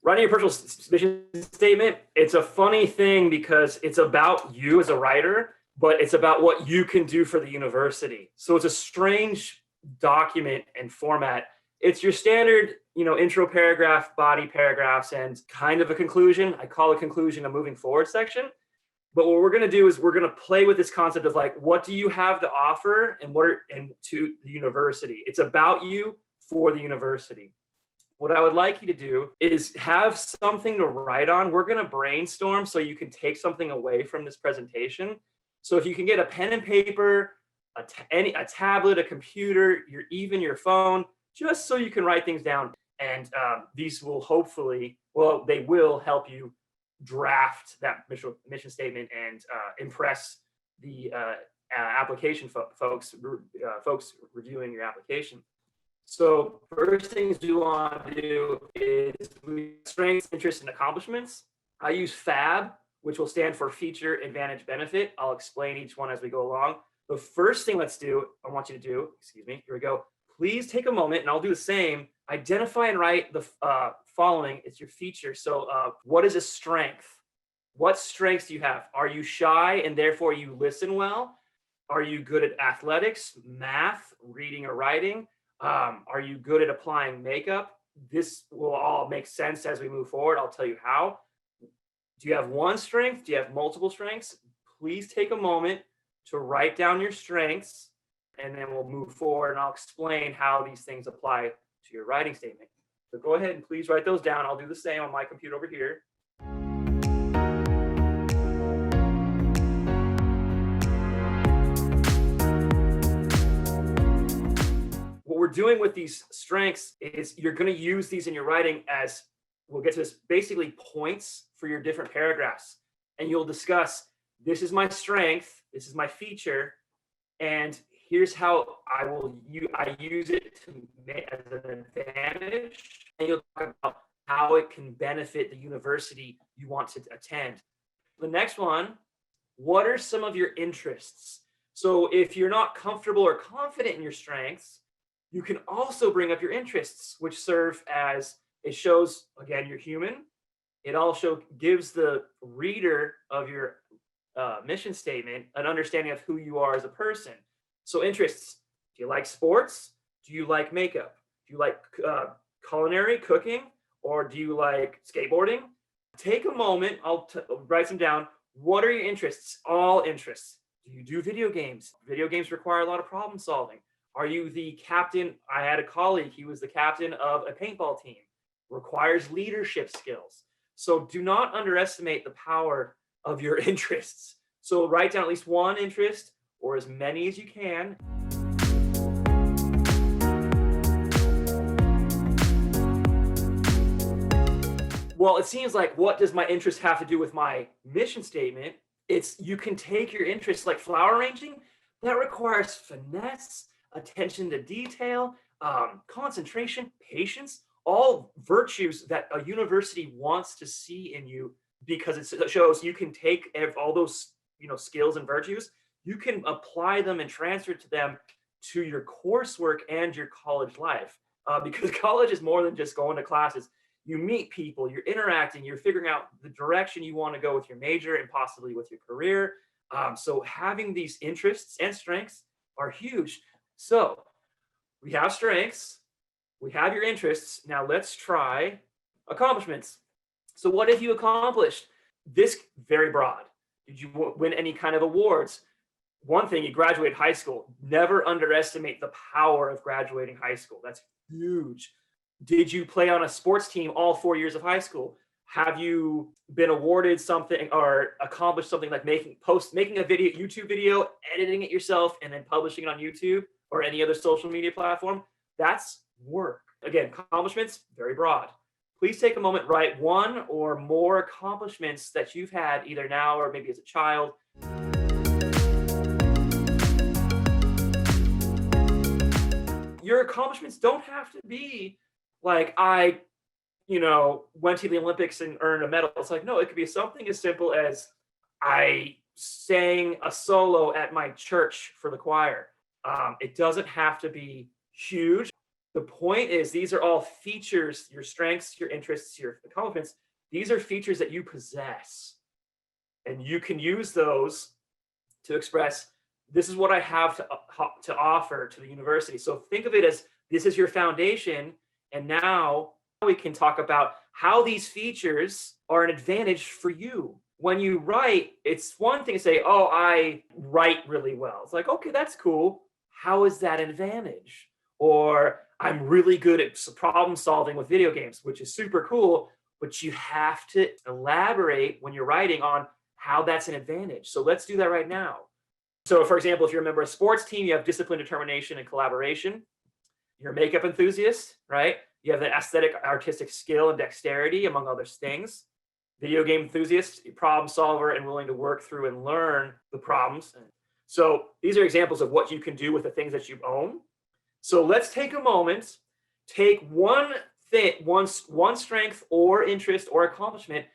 Writing your personal mission statement, it's a funny thing because it's about you as a writer, but it's about what you can do for the university. So it's a strange document and format. It's your standard, intro paragraph, body paragraphs, and kind of a conclusion. I call a conclusion a moving forward section. But what we're going to do is we're going to play with this concept of like, what do you have to offer and to the university? It's about you for the university. What I would like you to do is have something to write on. We're going to brainstorm so you can take something away from this presentation. So if you can get a pen and paper, a tablet, a computer, even your phone, just so you can write things down. And these will they will help you draft that mission statement and impress the application folks reviewing your application. So first things we want to do is strengths, interests, and accomplishments. I use FAB, which will stand for feature, advantage, benefit. I'll explain each one as we go along. The first thing I want you to do, here we go. Please take a moment, and I'll do the same. Identify and write the following. It's your feature. So what is a strength? What strengths do you have? Are you shy and therefore you listen well? Are you good at athletics, math, reading or writing? Are you good at applying makeup? This will all make sense as we move forward. I'll tell you how. Do you have one strength? Do you have multiple strengths? Please take a moment to write down your strengths, and then we'll move forward and I'll explain how these things apply to your writing statement. So go ahead and please write those down. I'll do the same on my computer over here. What we're doing with these strengths is you're going to use these in your writing as, we'll get to this, basically points for your different paragraphs. And you'll discuss, this is my strength, this is my feature, and here's how I use it as an advantage. And you'll talk about how it can benefit the university you want to attend. The next one, what are some of your interests? So if you're not comfortable or confident in your strengths, you can also bring up your interests, which serve as, it shows, again, you're human. It also gives the reader of your mission statement an understanding of who you are as a person. So interests, do you like sports? Do you like makeup? Do you like culinary, cooking? Or do you like skateboarding? Take a moment, I'll write them down. What are your interests? All interests. Do you do video games? Video games require a lot of problem solving. Are you the captain? I had a colleague, he was the captain of a paintball team. Requires leadership skills. So do not underestimate the power of your interests. So write down at least one interest or as many as you can. Well, it seems like, what does my interest have to do with my mission statement? It's, you can take your interests like flower arranging. That requires finesse, attention to detail, concentration, patience, all virtues that a university wants to see in you, because it shows you can take all those skills and virtues, you can apply them and transfer to them to your coursework and your college life. Because college is more than just going to classes. You meet people, you're interacting, you're figuring out the direction you want to go with your major and possibly with your career. So having these interests and strengths are huge. So we have strengths, we have your interests. Now let's try accomplishments. So what have you accomplished? This, very broad. Did you win any kind of awards? One thing, you graduated high school. Never underestimate the power of graduating high school. That's huge. Did you play on a sports team all 4 years of high school? Have you been awarded something or accomplished something like making a YouTube video, editing it yourself, and then publishing it on YouTube or any other social media platform? That's work. Again, accomplishments, very broad. Please take a moment, write one or more accomplishments that you've had either now or maybe as a child. Your accomplishments don't have to be like, I went to the Olympics and earned a medal. It's like, no, it could be something as simple as I sang a solo at my church for the choir. It doesn't have to be huge. The point is, these are all features, your strengths, your interests, your accomplishments. These are features that you possess, and you can use those to express, this is what I have to offer to the university. So think of it as, this is your foundation. And now we can talk about how these features are an advantage for you. When you write, it's one thing to say, oh, I write really well. It's like, okay, that's cool. How is that an advantage? Or I'm really good at problem solving with video games, which is super cool. But you have to elaborate when you're writing on how that's an advantage. So let's do that right now. So for example, if you're a member of a sports team, you have discipline, determination, and collaboration. You're a makeup enthusiast, right? You have the aesthetic, artistic skill and dexterity, among other things. Video game enthusiast, problem solver, and willing to work through and learn the problems. So these are examples of what you can do with the things that you own. So let's take a moment, take one thing, one strength or interest or accomplishment,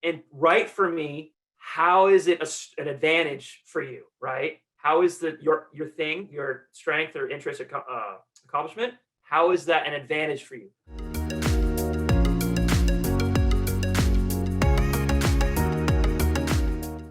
and write for me, how is it an advantage for you, right? How is your thing, your strength or interest, accomplishment, how is that an advantage for you?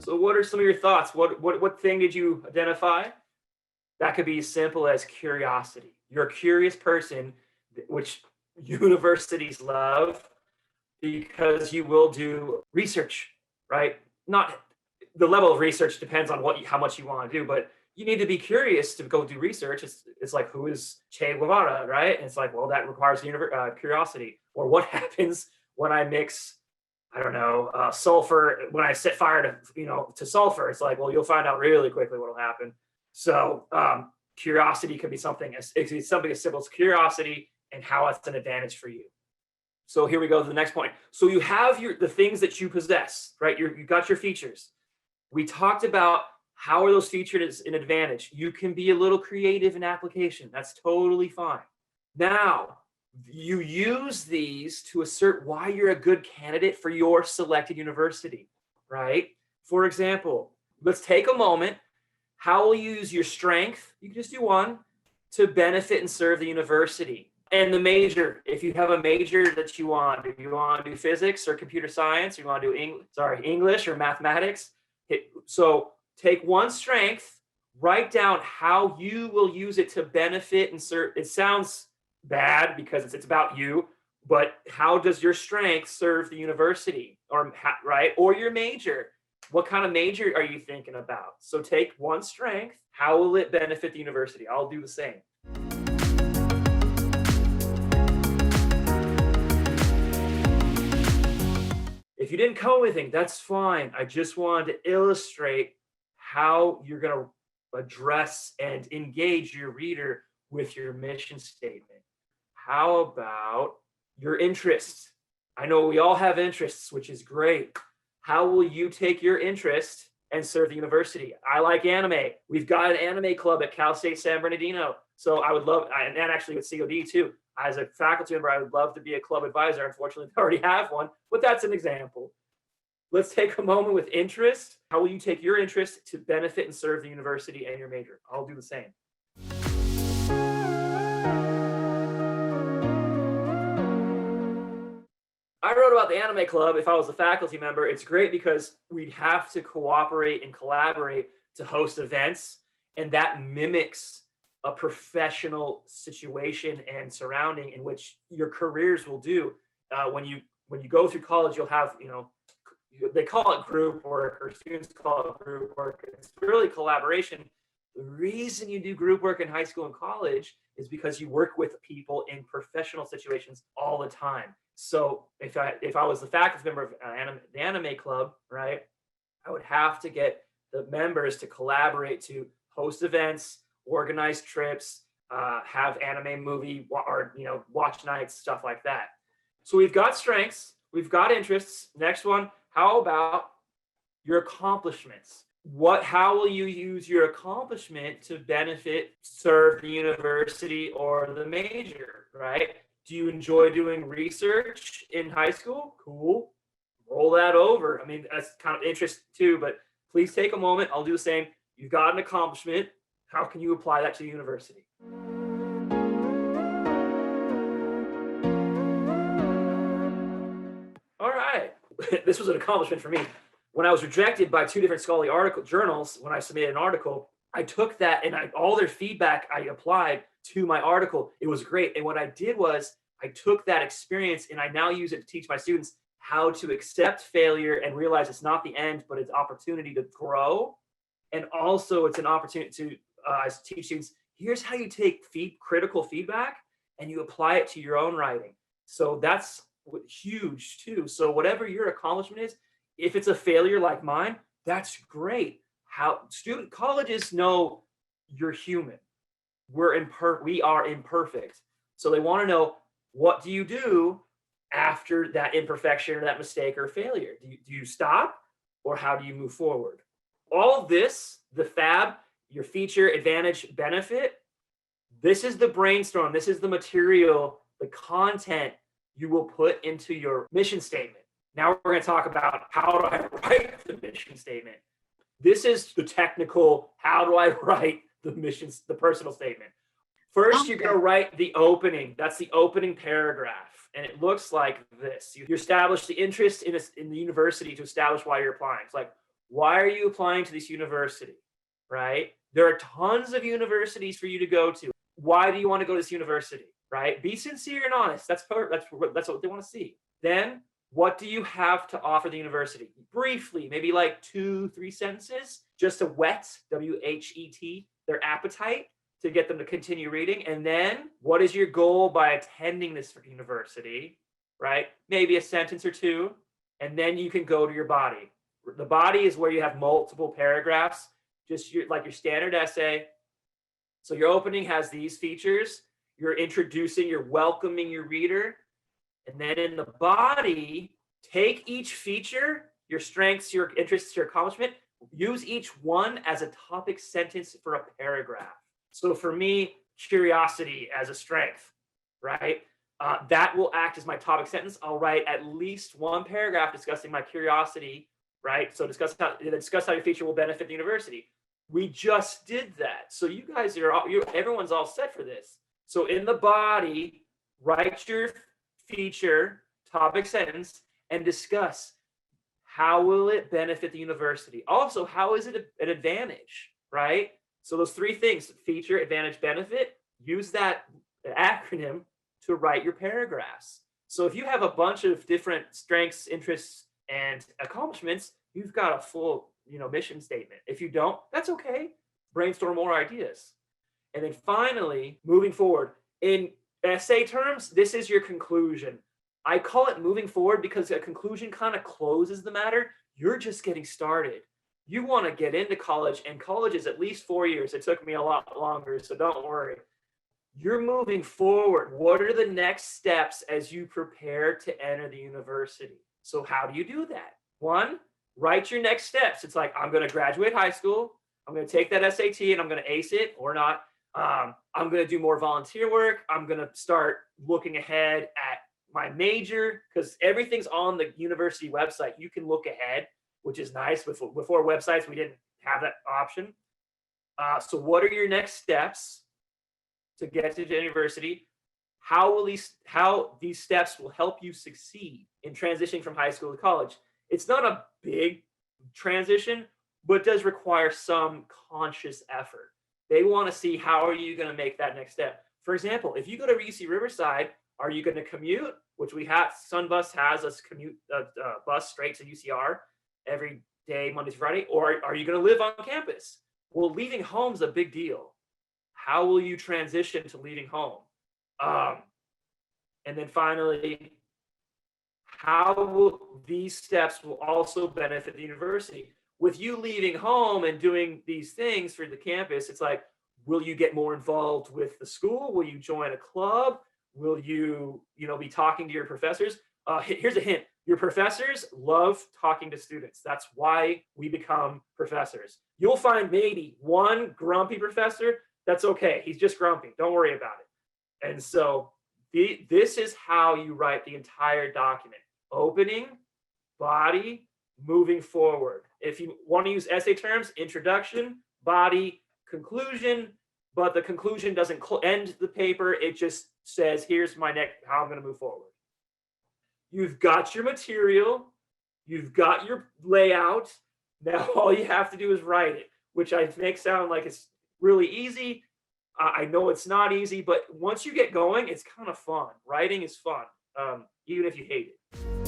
So what are some of your thoughts? What thing did you identify? That could be as simple as curiosity. You're a curious person, which universities love, because you will do research, right? Not the level of research depends on how much you want to do, but you need to be curious to go do research. It's like, who is Che Guevara, right? And it's like, well, that requires curiosity. Or what happens when I mix, I don't know, sulfur, when I set fire to sulfur? It's like, well, you'll find out really quickly what will happen. So curiosity can be something as simple as curiosity and how it's an advantage for you. So here we go to the next point. So you have the things that you possess, right? You got your features. We talked about how are those featured as an advantage. You can be a little creative in application. That's totally fine. Now, you use these to assert why you're a good candidate for your selected university, right? For example, let's take a moment. How will you use your strength? You can just do one, to benefit and serve the university. And the major, if you have a major that you want, if you want to do physics or computer science, you want to do English or mathematics. So take one strength, write down how you will use it to benefit and serve. It sounds bad because it's about you, but how does your strength serve the university, right? Or your major? What kind of major are you thinking about? So take one strength. How will it benefit the university? I'll do the same. If you didn't come up with anything, that's fine. I just wanted to illustrate how you're going to address and engage your reader with your mission statement. How about your interests? I know we all have interests, which is great. How will you take your interest and serve the university? I like anime. We've got an anime club at Cal State San Bernardino. So I would love, and actually with COD too, as a faculty member, I would love to be a club advisor. Unfortunately, I already have one, but that's an example. Let's take a moment with interest. How will you take your interest to benefit and serve the university and your major? I'll do the same. I wrote about the anime club. If I was a faculty member, it's great because we'd have to cooperate and collaborate to host events, and that mimics a professional situation and surrounding in which your careers will do. When you go through college, you'll have, they call it group work, or students call it group work. It's really collaboration. The reason you do group work in high school and college is because you work with people in professional situations all the time. So if I was the faculty member of the anime club, right, I would have to get the members to collaborate to host events, organize trips, have anime movie or watch nights, stuff like that. So we've got strengths, we've got interests. Next one, how about your accomplishments? How will you use your accomplishment to benefit, serve the university or the major, right? Do you enjoy doing research in high school? Cool. Roll that over. I mean, that's kind of interest too, but please take a moment. I'll do the same. You've got an accomplishment. How can you apply that to the university? this was an accomplishment for me. When I was rejected by 2 different scholarly journals, when I submitted an article, I took that and all their feedback I applied to my article. It was great. And what I did was I took that experience and I now use it to teach my students how to accept failure and realize it's not the end, but it's opportunity to grow. And also it's an opportunity to teach students, here's how you take critical feedback and you apply it to your own writing. So that's huge too. So whatever your accomplishment is, if it's a failure like mine, that's great. Colleges know you're human. We are imperfect. So they want to know, what do you do after that imperfection or that mistake or failure? Do you stop, or how do you move forward? All of this, the FAB, your feature, advantage, benefit, this is the brainstorm. This is the material, the content you will put into your mission statement. Now we're going to talk about, how do I write the mission statement? This is the technical, how do I write the personal statement? First, you're going to write the opening. That's the opening paragraph. And it looks like this. You establish the interest in the university to establish why you're applying. It's like, why are you applying to this university, right? There are tons of universities for you to go to. Why do you want to go to this university, right? Be sincere and honest. That's what they want to see. Then, what do you have to offer the university? Briefly, maybe like 2-3 sentences, just to whet, W-H-E-T, their appetite to get them to continue reading. And then, what is your goal by attending this university, right? Maybe a sentence or 2, and then you can go to your body. The body is where you have multiple paragraphs, just like your standard essay. So your opening has these features. You're introducing, you're welcoming your reader. And then in the body, take each feature, your strengths, your interests, your accomplishment, use each one as a topic sentence for a paragraph. So for me, curiosity as a strength, right? That will act as my topic sentence. I'll write at least 1 paragraph discussing my curiosity, right? So discuss how your feature will benefit the university. We just did that. So you guys everyone's all set for this. So in the body, write your feature, topic sentence, and discuss how will it benefit the university. Also, how is it an advantage, right? So those 3 things, feature, advantage, benefit, use that acronym to write your paragraphs. So if you have a bunch of different strengths, interests, and accomplishments, you've got a full, mission statement. If you don't, that's okay. Brainstorm more ideas. And then finally, moving forward, in essay terms, this is your conclusion. I call it moving forward because a conclusion kind of closes the matter. You're just getting started. You want to get into college, and college is at least 4 years. It took me a lot longer, so don't worry. You're moving forward. What are the next steps as you prepare to enter the university? So how do you do that? 1, write your next steps. It's like, I'm going to graduate high school. I'm going to take that SAT and I'm going to ace it or not. I'm going to do more volunteer work. I'm going to start looking ahead at my major, because everything's on the university website. You can look ahead, which is nice. Before websites, we didn't have that option. So what are your next steps to get to the university? How these steps will help you succeed in transitioning from high school to college? It's not a big transition, but does require some conscious effort. They want to see, how are you going to make that next step? For example, if you go to UC Riverside, are you going to commute? Which Sunbus has us commute bus straight to UCR every day, Monday to Friday. Or are you going to live on campus? Well, leaving home is a big deal. How will you transition to leaving home? And then finally, how will these steps will also benefit the university? With you leaving home and doing these things for the campus, it's like, will you get more involved with the school? Will you join a club? Will you, be talking to your professors? Here's a hint. Your professors love talking to students. That's why we become professors. You'll find maybe one grumpy professor. That's okay. He's just grumpy. Don't worry about it. And so this is how you write the entire document. Opening, body, moving forward. If you want to use essay terms, introduction, body, conclusion, but the conclusion doesn't end the paper. It just says, here's how I'm going to move forward. You've got your material. You've got your layout. Now all you have to do is write it, which I make sound like it's really easy. I know it's not easy, but once you get going, it's kind of fun. Writing is fun, even if you hate it.